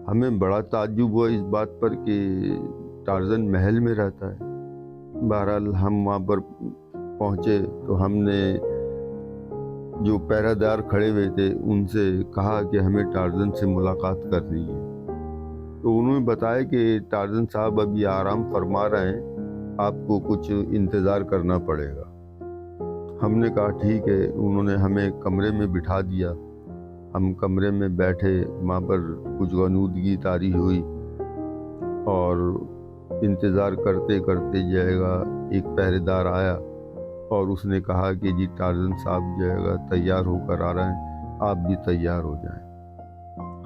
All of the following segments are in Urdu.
ہمیں بڑا تعجب ہوا اس بات پر کہ ٹارزن محل میں رہتا ہے۔ بہرحال ہم وہاں پر پہنچے تو ہم نے جو پہرہ دار کھڑے ہوئے تھے ان سے کہا کہ ہمیں ٹارزن سے ملاقات کرنی ہے، تو انہوں نے بتایا کہ ٹارزن صاحب ابھی آرام فرما رہے ہیں، آپ کو کچھ انتظار کرنا پڑے گا۔ ہم نے کہا ٹھیک ہے۔ انہوں نے ہمیں کمرے میں بٹھا دیا، ہم کمرے میں بیٹھے، وہاں پر کچھ غنودگی طاری ہوئی اور انتظار کرتے کرتے جائے گا ایک پہرے دار آیا اور اس نے کہا کہ جی ٹارزن صاحب جائے گا تیار ہو کر آ رہے ہیں، آپ بھی تیار ہو جائیں۔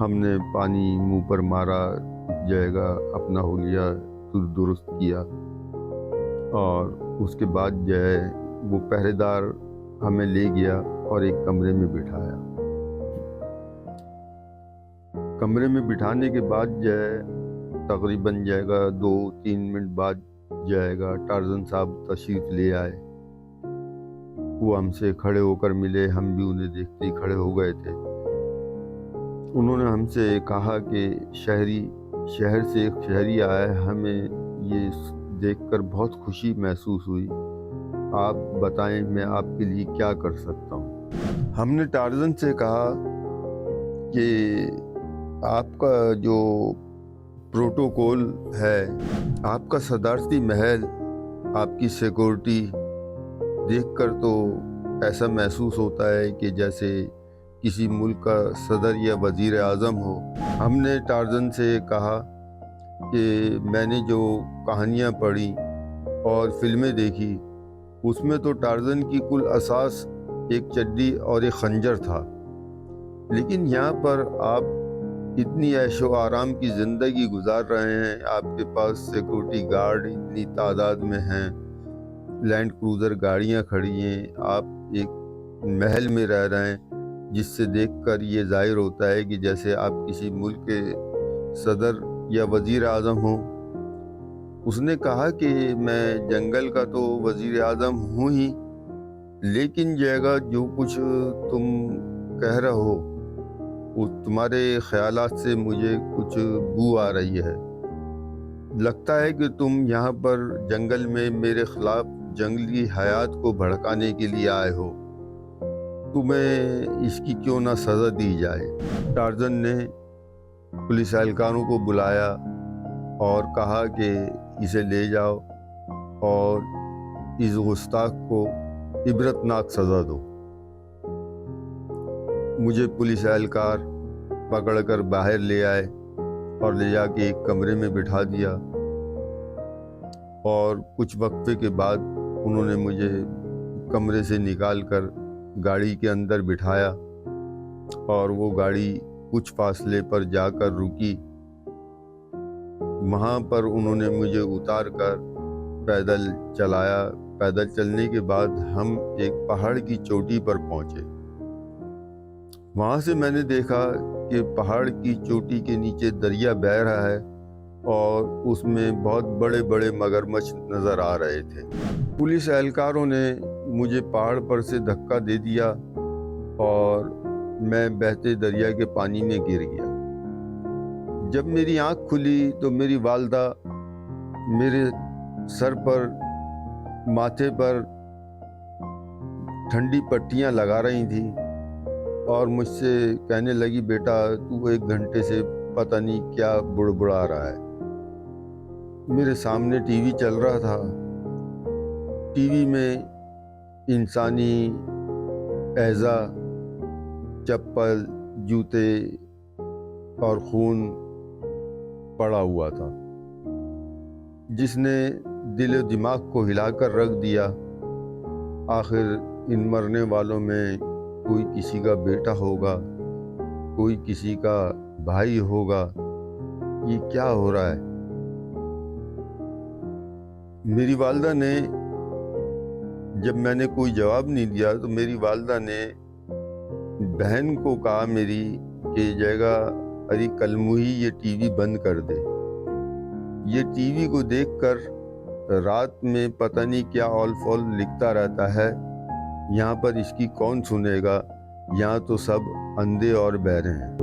ہم نے پانی منہ پر مارا، جائے گا اپنا حلیہ درست کیا اور اس کے بعد جو ہے وہ پہرے دار ہمیں لے گیا اور ایک کمرے میں بٹھایا۔ کمرے میں بٹھانے کے بعد جو ہے تقریباً جائے گا 2-3 منٹ بعد جائے گا ٹارزن صاحب تشریف لے آئے۔ وہ ہم سے کھڑے ہو کر ملے، ہم بھی انہیں دیکھتے ہی کھڑے ہو گئے تھے۔ انہوں نے ہم سے کہا کہ شہر سے ایک شہری آیا ہے، ہمیں یہ دیکھ کر بہت خوشی محسوس ہوئی، آپ بتائیں میں آپ کے لیے کیا کر سکتا ہوں۔ ہم نے ٹارزن سے کہا کہ آپ کا جو پروٹوکول ہے، آپ کا صدارتی محل، آپ کی سیکورٹی دیکھ کر تو ایسا محسوس ہوتا ہے کہ جیسے کسی ملک کا صدر یا وزیر اعظم ہو۔ ہم نے ٹارزن سے کہا کہ میں نے جو کہانیاں پڑھی اور فلمیں دیکھی اس میں تو ٹارزن کی کل اساس ایک چڈی اور ایک خنجر تھا، لیکن یہاں پر آپ اتنی عیش و آرام کی زندگی گزار رہے ہیں، آپ کے پاس سیکورٹی گارڈ اتنی تعداد میں ہیں، لینڈ کروزر گاڑیاں کھڑی ہیں، آپ ایک محل میں رہ رہے ہیں، جس سے دیکھ کر یہ ظاہر ہوتا ہے کہ جیسے آپ کسی ملک کے صدر یا وزیر اعظم ہوں۔ اس نے کہا کہ میں جنگل کا تو وزیر اعظم ہوں ہی، لیکن جگہ جو کچھ تم کہہ رہے ہو تمہارے خیالات سے مجھے کچھ بو آ رہی ہے، لگتا ہے کہ تم یہاں پر جنگل میں میرے خلاف جنگلی حیات کو بھڑکانے کے لیے آئے ہو، تمہیں اس کی کیوں نہ سزا دی جائے۔ ٹارزن نے پولیس اہلکاروں کو بلایا اور کہا کہ اسے لے جاؤ اور اس گستاخ کو عبرتناک سزا دو۔ مجھے پولیس اہلکار پکڑ کر باہر لے آئے اور لے جا کے ایک کمرے میں بٹھا دیا، اور کچھ وقفے کے بعد انہوں نے مجھے کمرے سے نکال کر گاڑی کے اندر بٹھایا اور وہ گاڑی کچھ فاصلے پر جا کر رکی۔ وہاں پر انہوں نے مجھے اتار کر پیدل چلایا۔ پیدل چلنے کے بعد ہم ایک پہاڑ کی چوٹی پر پہنچے۔ وہاں سے میں نے دیکھا کہ پہاڑ کی چوٹی کے نیچے دریا بہہ رہا ہے اور اس میں بہت بڑے بڑے مگرمچھ نظر آ رہے تھے۔ پولیس اہلکاروں نے مجھے پہاڑ پر سے دھکا دے دیا اور میں بہتے دریا کے پانی میں گر گیا۔ جب میری آنکھ کھلی تو میری والدہ میرے سر پر، ماتھے پر ٹھنڈی پٹیاں لگا رہی تھیں اور مجھ سے کہنے لگی بیٹا تو 1 گھنٹے سے پتہ نہیں کیا بڑبڑا رہا ہے۔ میرے سامنے ٹی وی چل رہا تھا، ٹی وی میں انسانی اعضا، چپل، جوتے اور خون پڑا ہوا تھا، جس نے دل و دماغ کو ہلا کر رکھ دیا۔ آخر ان مرنے والوں میں کوئی کسی کا بیٹا ہوگا، کوئی کسی کا بھائی ہوگا، یہ کیا ہو رہا ہے؟ میری والدہ نے، جب میں نے کوئی جواب نہیں دیا تو میری والدہ نے بہن کو کہا میری کہ جگہ ارے کل موہی یہ ٹی وی بند کر دے، یہ ٹی وی کو دیکھ کر رات میں پتہ نہیں کیا اول فول لکھتا رہتا ہے، یہاں پر اس کی کون سنے گا، یہاں تو سب اندھے اور بہرے ہیں۔